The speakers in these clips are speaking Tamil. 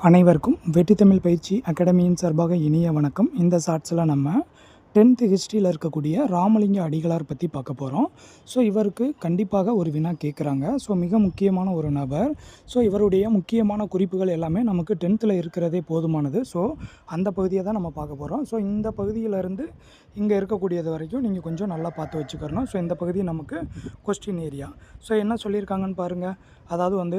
அனைவருக்கும் வெற்றி தமிழ் பயிற்சி அகாடமியின் சார்பாக இனிய வணக்கம். இந்த ஷார்ட்ஸில் நம்ம 10th ஹிஸ்ட்ரியில் இருக்கக்கூடிய ராமலிங்க அடிகளார் பற்றி பார்க்க போகிறோம். ஸோ இவருக்கு கண்டிப்பாக ஒரு வினா கேட்குறாங்க. ஸோ மிக முக்கியமான ஒரு நபர். ஸோ இவருடைய முக்கியமான குறிப்புகள் எல்லாமே நமக்கு 10th இருக்கிறதே போதுமானது. ஸோ அந்த பகுதியை தான் நம்ம பார்க்க போகிறோம். ஸோ இந்த பகுதியிலேருந்து இங்கே இருக்கக்கூடியது வரைக்கும் நீங்கள் கொஞ்சம் நல்லா பார்த்து வச்சுக்கணும். ஸோ இந்த பகுதி நமக்கு கொஸ்டின் ஏரியா. ஸோ என்ன சொல்லியிருக்காங்கன்னு பாருங்கள். அதாவது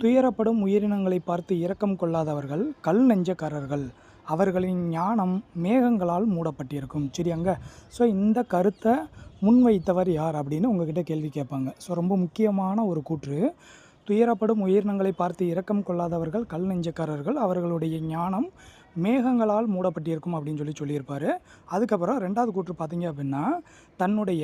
துயரப்படும் உயிரினங்களை பார்த்து இரக்கம் கொள்ளாதவர்கள் கல் நெஞ்சக்காரர்கள், அவர்களின் ஞானம் மேகங்களால் மூடப்பட்டிருக்கும். சரியாங்க. ஸோ இந்த கருத்தை முன்வைத்தவர் யார் அப்படின்னு உங்ககிட்ட கேள்வி கேட்பாங்க. ஸோ ரொம்ப முக்கியமான ஒரு கூற்று. துயரப்படும் உயிரினங்களை பார்த்து இரக்கம் கொள்ளாதவர்கள் கல் நெஞ்சக்காரர்கள், அவர்களுடைய ஞானம் மேகங்களால் மூடப்பட்டிருக்கும் அப்படின்னு சொல்லியிருப்பார். அதுக்கப்புறம் ரெண்டாவது கூற்று பார்த்தீங்க அப்படின்னா, தன்னுடைய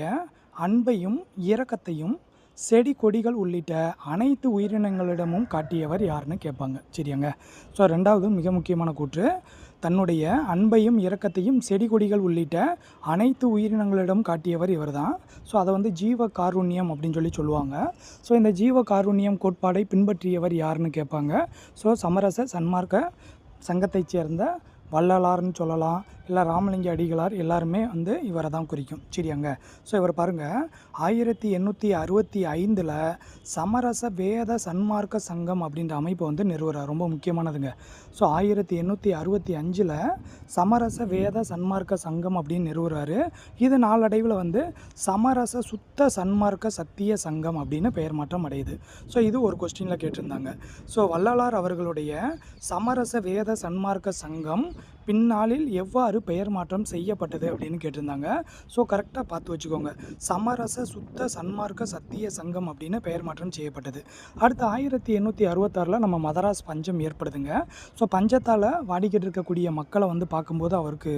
அன்பையும் இரக்கத்தையும் செடி கொடிகள் உள்ளிட்ட அனைத்து உயிரினங்களிடமும் காட்டியவர் யாருன்னு கேட்பாங்க. சரியாங்க. ஸோ ரெண்டாவது மிக முக்கியமான கூற்று, தன்னுடைய அன்பையும் இரக்கத்தையும் செடி கொடிகள் உள்ளிட்ட அனைத்து உயிரினங்களிடம் காட்டியவர் இவர் தான். ஸோ அதை ஜீவ காருண்யம் அப்படின்னு சொல்லுவாங்க. ஸோ இந்த ஜீவ காருண்யம் கோட்பாடை பின்பற்றியவர் யாருன்னு கேட்பாங்க. ஸோ சமரச சன்மார்க்க சங்கத்தைச் சேர்ந்த வள்ளலார்னு சொல்லலாம், இல்லை ராமலிங்க அடிகளார், எல்லாருமே இவரை தான் குறிக்கும். சரியாங்க. ஸோ இவர் பாருங்கள், 1865 சமரச வேத சன்மார்க்க சங்கம் அப்படின்ற அமைப்பை நிறுவுறார். ரொம்ப முக்கியமானதுங்க. ஸோ 1865 சமரச வேத சன்மார்க்க சங்கம் அப்படின்னு நிறுவுறாரு. இது நாளடைவில் சமரச சுத்த சன்மார்க்க சத்திய சங்கம் அப்படின்னு பெயர் மாற்றம் அடையுது. ஸோ இது ஒரு கொஸ்டினில் கேட்டிருந்தாங்க. ஸோ வள்ளலார் அவர்களுடைய சமரச வேத சன்மார்க்க சங்கம் பின்னாளில் எவ்வாறு பெயர் மாற்றம் செய்யப்பட்டது அப்படின்னு கேட்டிருந்தாங்க. ஸோ கரெக்டாக பார்த்து வச்சுக்கோங்க. சமரச சுத்த சன்மார்க்க சத்திய சங்கம் அப்படின்னு பெயர் மாற்றம் செய்யப்பட்டது. அடுத்து 1866 நம்ம மதராஸ் பஞ்சம் ஏற்படுதுங்க. ஸோ பஞ்சத்தால் வாடிக்கிட்டு இருக்கக்கூடிய மக்களை பார்க்கும்போது அவருக்கு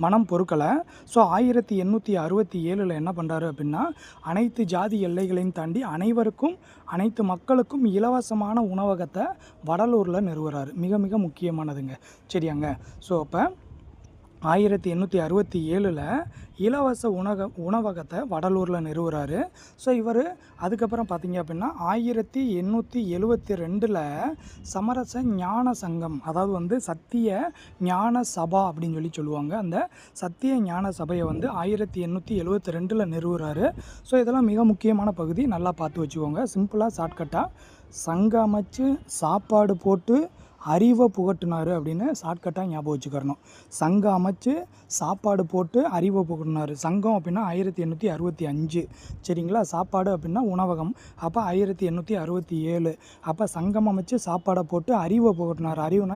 மனம் பொறுக்கலை. ஸோ 1867 என்ன பண்ணுறாரு அப்படின்னா, அனைத்து ஜாதி எல்லைகளையும் தாண்டி அனைவருக்கும் அனைத்து மக்களுக்கும் இலவசமான உணவகத்தை வடலூரில் நிறுவுறாரு. மிக மிக முக்கியமானதுங்க. சரியாங்க. ஸோ அப்போ 1867 இலவச உணவகத்தை வடலூரில் நிறுவுறாரு. ஸோ இவர் அதுக்கப்புறம் பார்த்தீங்க அப்படின்னா 1872 சமரச ஞான சங்கம், அதாவது சத்திய ஞான சபா அப்படின்னு சொல்லுவாங்க. அந்த சத்திய ஞான சபையை 1872 நிறுவுறாரு. ஸோ இதெல்லாம் மிக முக்கியமான பகுதி, நல்லா பார்த்து வச்சுக்கோங்க. சிம்பிளாக ஷார்ட்கட்டாக சங்கம் அமைச்சு சாப்பாடு போட்டு அறிவை புகட்டினார் அப்படின்னு ஷார்ட்கட்டாக ஞாபகம் வச்சுக்கிறணும். சங்கம் அமைச்சு சாப்பாடு போட்டு அறிவை புகட்டினார். சங்கம் அப்படின்னா 1865. சரிங்களா. சாப்பாடு அப்படின்னா உணவகம். அப்போ 1867. அப்போ சங்கம் அமைச்சு சாப்பாடை போட்டு அறிவை புகட்டினார். அறிவுனா